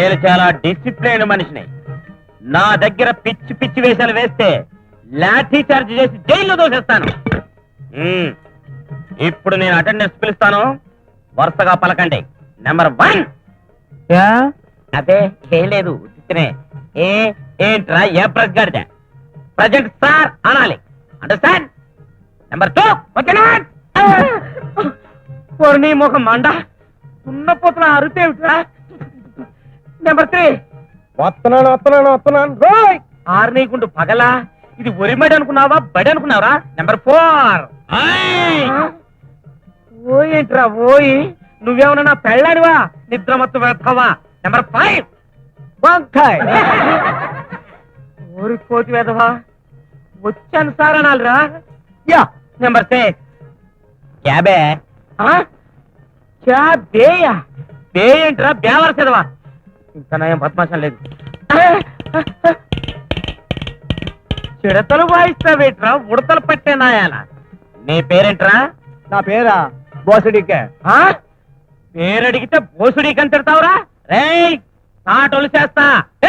నేను చాలా డిసిప్లైన్ మనిషిని. నా దగ్గర పిచ్చి పిచ్చి వేషాలు వేస్తే లాఠీ చార్జ్ చేసి జైల్లో దోసేస్తాను. ఇప్పుడు నేను అటెండెన్స్ పిలుస్తాను, వరుసగా పలకండి. నెంబర్ 1. అదే ఏం లేదు, ఏంట్రా ఏ ప్రజ్ఞ ప్రజెంట్ సార్ అనాలి. అండర్స్టాండ్? నెంబర్ 2 నీ ముఖం మండ ఉన్నపోతున్న అరుపేమిట్రా. నెంబర్ 3 వస్తున్నాను. ఆరు నీకుంటూ పగలా ఇది ఒరిమడి అనుకున్నావా బడి అనుకున్నావరా. నెంబర్ 4 ఏంట్రా ఓయి, నువ్వేమన్నా నా పెళ్ళాడివా నిద్రమత్తు వేస్తావా. నెంబర్ 5 వంకాయ్ ఓరిపోతి వేదవా వచ్చాను సార్ అనాలిరా. యా. నెంబర్ 6 క్యాబే క్యాబేయా బే ఏంట్రా బేవరసేదవా. ఇంకా నయం బద్మాషం లేదు. చిడతలు వాయిస్తావేట్రా ఉడతలు పట్టే నాయాల. నీ పేరేంట్రా? నా పేరా బోసడికే. పేరడిగితే బోసుడీకని తిడతావురా. రేయ్ తాటోలు చేస్తా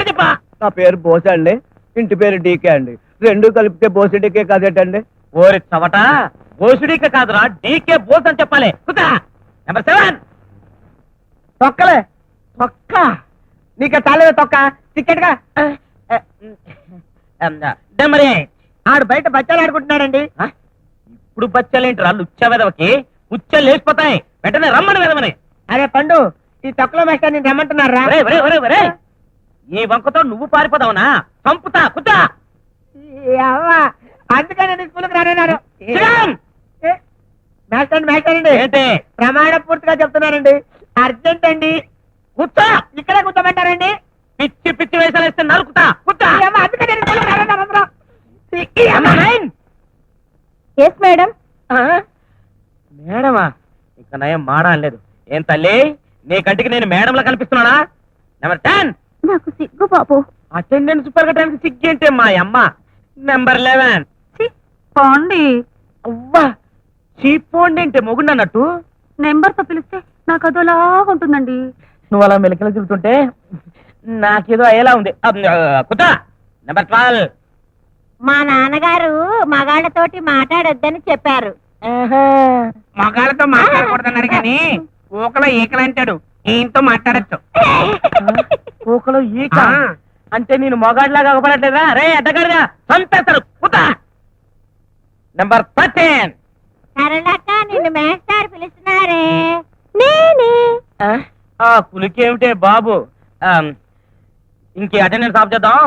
చెప్పా. నా పేరు బోస అండి, ఇంటి పేరు డీకే అండి. రెండు కలిపితే బోసడికే కాదేటండి. ఓరి చవట, బోసుడీక కాదురా డీకే బోస్ అని చెప్పాలి. నెంబర్ 7 తొక్కలే. తొక్క నీకే తాలేదా తొక్క టికెట్ గా. నెంబర్ 8 ఆడు బయట బచ్చాలు ఆడుకుంటున్నాడండి. ఇప్పుడు బచ్చలేంటిరా లుచ్చ వెదవకి ఉచ్చలు లేచిపోతాయి. వెంటనే రమ్మని వెదవని. అరే పండు, ఈ తొక్కలో మేస్టర్ నేను రమ్మంటున్నారా? ఈ వంకతో నువ్వు పారిపోదావునా? చంపుతా కుట్టా. అందుకని స్కూల్కి రానన్నారు. మేస్టర్ అండి ఏంటి ప్రమాణ పూర్తిగా చెప్తున్నారండి. అర్జెంట్ అండి. కుట్టా. ఇక్కడే కూర్చోమంటారండి. పిచ్చి పిచ్చి వేసాలు వేస్తే నరుకుతా. కుట్టా. అందుకని మేడం. మేడమా? ఇంకా నయం మాడా లేదు. ఏం తల్లి నీ కంటికి నేను మేడంలా కనిపిస్తున్నానా? నెంబర్ 10 నాకు సిగ్గు బాబు. అటెండెన్స్ పెరగడానికి సిగ్గేంటే మా అమ్మ. నెంబర్ 11 పోండి. అవ్వా చీపోండి అంటే మొగుండు అన్నట్టు. నెంబర్ తో పిలిస్తే నాకు అదోలా ఉంటుందండి. నువ్వు అలా మెలికలు తిరుగుతుంటే నాకేదో అయ్యేలా ఉంది. కుదా. నెంబర్ 12 మా నాన్నగారు మగాళ్ళతోటి మాట్లాడొద్దని చెప్పారు. మగాళ్ళతో మాట్లాడకూడదన్నారు కానీ ఊకలో ఈకలు అంటాడు. ఈయనతో మాట్లాడచ్చు. ఊకలో ఈక అంటే నేను మొగాడిలాగా అవ్వబడట్లేదా? రే అడ్డగాడిగా చంపేస్తారు. కుదా. నెంబర్ 13 సరళక్క నిన్ను మేస్టారు పిలుస్తున్నారే. నేనే. ఆ కులికేమిటే బాబు. ఇంకే అటెండెన్స్ ఆఫ్ చేద్దాం.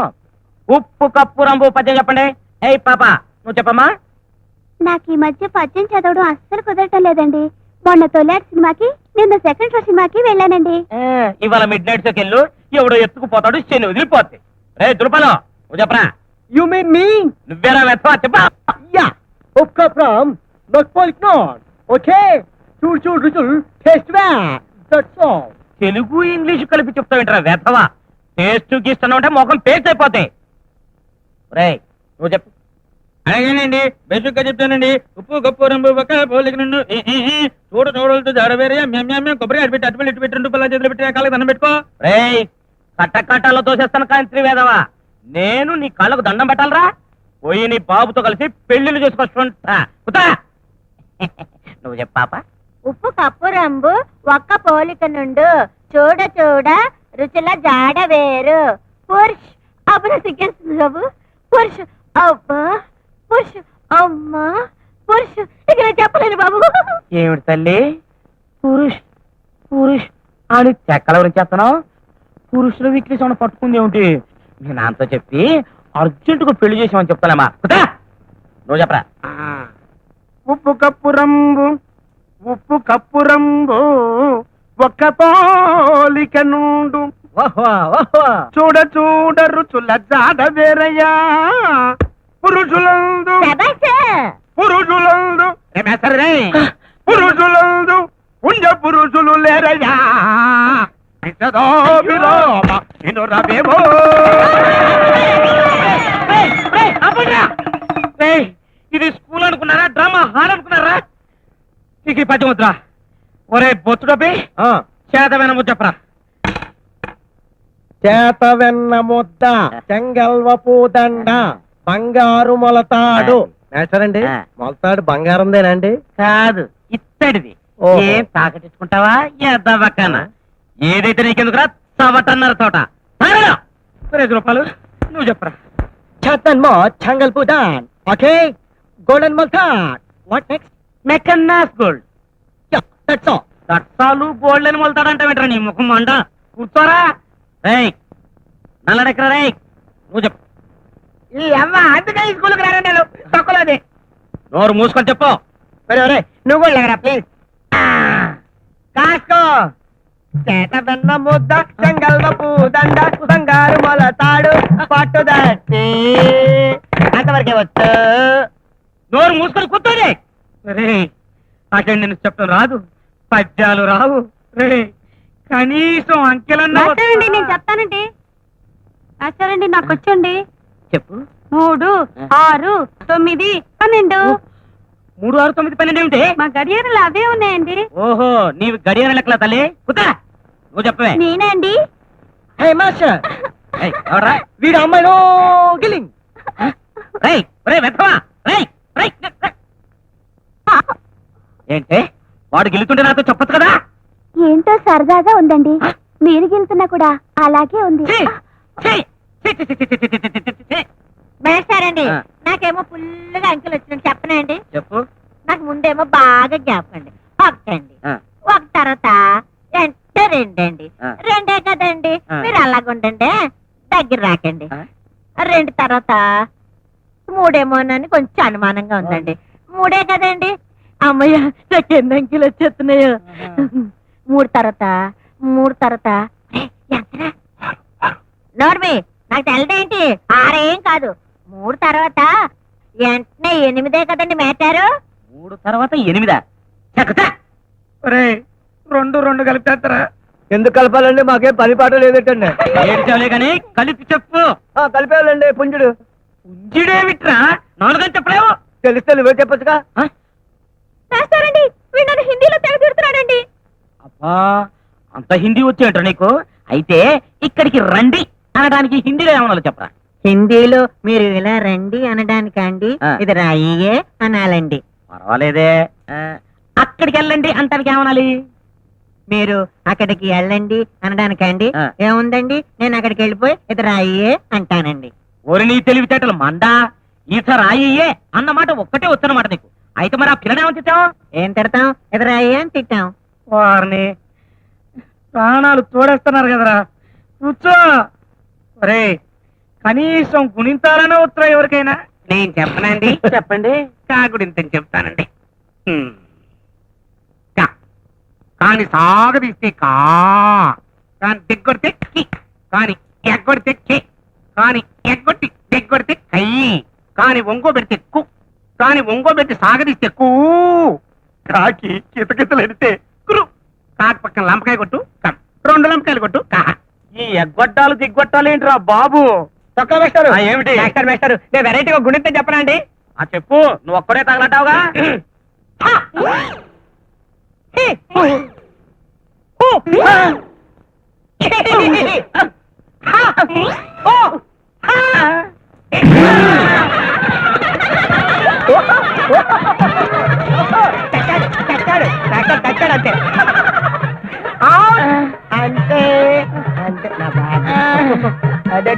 ఉప్పు కప్పు రంబు పద్యం చెప్పండి. ఏయ్ పాప నువ్వు చెప్పమ్మా. నాకు ఈ మధ్య పద్యం చదవడం అస్సలు కుదరటం లేదండి. మొన్న తొలాటి సినిమాకి, నిన్న సెకండ్ షో సినిమాకి వెళ్ళానండి. ఇవాళ మిడ్ నైట్ షోకి వెళ్ళు. ఎవడో ఎత్తుకుపోతాడు, శని వదిలిపోతే. రే దుర్పలో నువ్వు చెప్పరా. యు మీన్ మీ? నువ్వేరా వెతవా చెప్పా. యా ఉప్పు కప్పు ఓకే చూడు చూడు రుచులు taste that's all. Telugu English కలిపి చెప్తావేంటరా వెతవా. టేస్ట్ గీస్తున్నావు అంటే మొఖం పేస్ట్ అయిపోతాయి. రే నువ్వు చెప్పు. అలాగేనండి బేసిక్ గా చెప్తానండి. ఉప్పు గప్పు రంబు ఒక పోలిక నుండి చూడు చూడలతో జాడవేరే మేము కొబ్బరి అటు పెట్టి అటు పెట్టి 2 రూపాయల చేతులు పెట్టి కాళ్ళకి దండం పెట్టుకో. రే కట్టకట్టాలో తోసేస్తాను కాంత్రి వేదవా. నేను నీ కాళ్ళకు దండం పెట్టాలరా. పోయి నీ బాబుతో కలిసి పెళ్లిళ్ళు చేసుకొచ్చుకుంటా. నువ్వు చెప్పాపా. ఉప్పు కప్పు రంబు ఒక్క పోలిక నుండు చూడ చూడ రుచుల జాడ వేరు. పురుష్ అప్పుడు సిగ్గేస్తుంది బాబు. పురుష్ అబ్బా పురుష్ అమ్మా పురుష్ ఇక నేను చెప్పలేను బాబు. ఏమిటి తల్లి పురుష్ పురుష్ అని చెక్కల గురించి చేస్తున్నావు. పురుషుల వీక్నెస్ ఏమైనా పట్టుకుంది ఏమిటి? నేను నాతో చెప్పి అర్జెంటుగా పెళ్లి చేసామని చెప్తానమ్మా. నువ్వు చెప్పరా. ఉప్పు కప్పు రంబు ఒక్క పోలిక నుండు చూడ చూడ రుచుల జాడ వేరయ్యా. పురుషులందు ఉండ పురుషులు లేరయ్యా. ఇది స్కూల్ అనుకున్నారా, డ్రామా హాల్ అనుకున్నారా? నీకు 10 ముద్ర. ఒరే బొత్తుడపి చేతమైన ముద్ద చెప్పరా. చేత వెన్న ముద్ద, చెంగల్వపు దండ, బంగారు మొలతాడు. మేస్టారండి, ఆ. మొలతాడు బంగారందేనండి? కాదు, ఇత్తడిది. ఓహో. ఏం తాకటించుకుంటావా ఎద్దవక్కన? ఏదైతే నీకెందుకురా చవటన్నర తోట. 5 రూపాయలు నువ్వు చెప్పరా. చేతన్ మో చెంగల్పు దాన్. ఓకే, గోల్డెన్ మొలతాడ్. What next? మెకన్నాస్ గోల్డ్. That's all. దట్సాలు గోల్డ్ అని మొలతాడంటే వెంటరా నీ ముఖం మండ. కూర్చోరా. రేయ్ నల్లడెక్కరా రేయ్. నువ్వు చెప్పు. ఈ అమ్మ అందుకే ఈ స్కూల్కి రాను నేను. తక్కువది. నోరు మూసుకొని చెప్పు. నువ్వు కూడా లేవరా ప్లీజ్. కాసుకో. చేత వెన్న ముద్ద, చెంగల్వపు దండ, బంగారు మొలతాడు, పట్టుదట్టి. అంతవరకే వచ్చు. నోరు మూసుకొని కూర్చోండి. రే నాకేం నేను చెప్పడం రాదు, పద్యాలు రావు. రే కనీసం అంకెలన్నా మాస్టారండి నేను చెప్తానండి. మాస్టారండి నాకు వచ్చండి. చెప్పు. 3, 6, 9, 12. 3, 6, 9, 12 ఏమిటి? మా గడియారాలు అవే ఉన్నాయండి. ఓహో నీవు గడియార లెక్కల తల్లి. కుతా నువ్వు చెప్పవే. నేనే అండి. హే మాస్టర్, ఏయ్, ఎవడ్రా? వీడు అమ్మాయిలో గిలింగ్. రేయ్ రేయ్ వెధవా. రేయ్ రేయ్ రేయ్. ఏంటే వాడు గెలుతుంటే నాతో చెప్పొచ్చు కదా. ఏంటో సరదాగా ఉందండి. మీరు గెలుతున్నా కూడా అలాగే ఉంది. ఛీ, ఛీ, ఛీ, ఛీ, ఛీ, ఛీ, ఛీ, ఛీ, ఛీ, ఛీ, ఛీ. మేస్టారండి ఆ. నాకేమో ఫుల్గా అంకెలు వచ్చినట్టు చెప్పనండి. చెప్పు. నాకు ముందేమో బాగా జ్ఞాపకం అండి. ఒకటండి, ఆ, ఒక తర్వాత అంటే 2 అండి. ఆ. 2 కదండి. ఆ. మీరు అలాగుండండి, దగ్గర రాకండి. ఆ. 2 తర్వాత 3ఏమోనని కొంచెం అనుమానంగా ఉందండి. 3 కదండి. అమ్మయ్య నాకు ఎన్ని అంకెలు వచ్చేస్తున్నాయో. 3 తర్వాత ఎంతరా నోర్మి నాకు తెలదేంటి? 6 ఏం కాదు. 3 తర్వాత వెంటనే 8 కదండి మేటారు. 3 తర్వాత 8. చక్కతా. రేయ్ 2 కలిపేస్తారా? ఎందుకు కలపాలండి? మాకేం పని పాట లేదటండి. ఏడ్చావులే కానీ కలిపి చెప్పు. కలిపేయాలండి పుంజుడు. ఉంజిడేమిట్రా 4 అని చెప్పలేవు. తెలిస్తే నువ్వే చెప్పొచ్చుగా. ఆ? మేస్టారండి వీడు నన్ను హిందీలో తెగ తిడుతున్నాడండి. అబ్బా అంత హిందీ వచ్చేంట్రా నీకు? అయితే ఇక్కడికి రండి అనడానికి హిందీలో ఏమన్నా చెప్పరా. హిందీలో మీరు ఇలా రండి అనడానికండి, ఆ. ఇది రాయియే అనాలండి. పర్వాలేదే. అక్కడికి వెళ్ళండి అంటానికి ఏమనాలి? మీరు అక్కడికి వెళ్ళండి అనడానికండి, ఆ. ఏముందండి నేను అక్కడికి వెళ్ళిపోయి ఇది రాయియే అంటానండి. ఓరి నీ తెలివితేటలు మండా. ఈత రాయియే అన్నమాట ఒక్కటే వచ్చనమాట నీకు. అయితే మరి ఆ పిల్లని తిట్టావు? ఏం తిడతాం? ఇది రాయియే అని తిట్టాం. వారిని ప్రాణాలు తోడేస్తున్నారు కదరా. కూర్చో. ఒరే కనీసం గుణింతాలనే ఉత్తరం ఎవరికైనా. నేను చెప్పనండి. చెప్పండి. కాకుడింతని చెప్తానండి. కా. కాని సాగదీస్తే కా, కాని దిగ్గొడితే కి, కాని ఎగ్గొడితే కి, కాని ఎగ్గొట్టి దిగ్గొడితే కై, కాని ఒంగోబెడితే కు, కాని ఒంగోబెట్టి సాగదీస్తే కూ, కాకి కితకితలెడితే కురు, కాకి పక్కన లంపకాయ కొట్టు కం, 2 లంపకాయలు కొట్టు కా. ఈ ఎగ్గొట్టాలు దిగ్గొట్టాలు ఏంట్రా బాబు? తక్కువ మేస్టారు. ఏమిటి? మేస్టారు నేను వెరైటీగా గుణింతం చెప్పనండి. ఆ చెప్పు. నువ్వు ఒక్కడే తగలంటావుగా. అంతే అంతే అంతే నా బాబు. అదే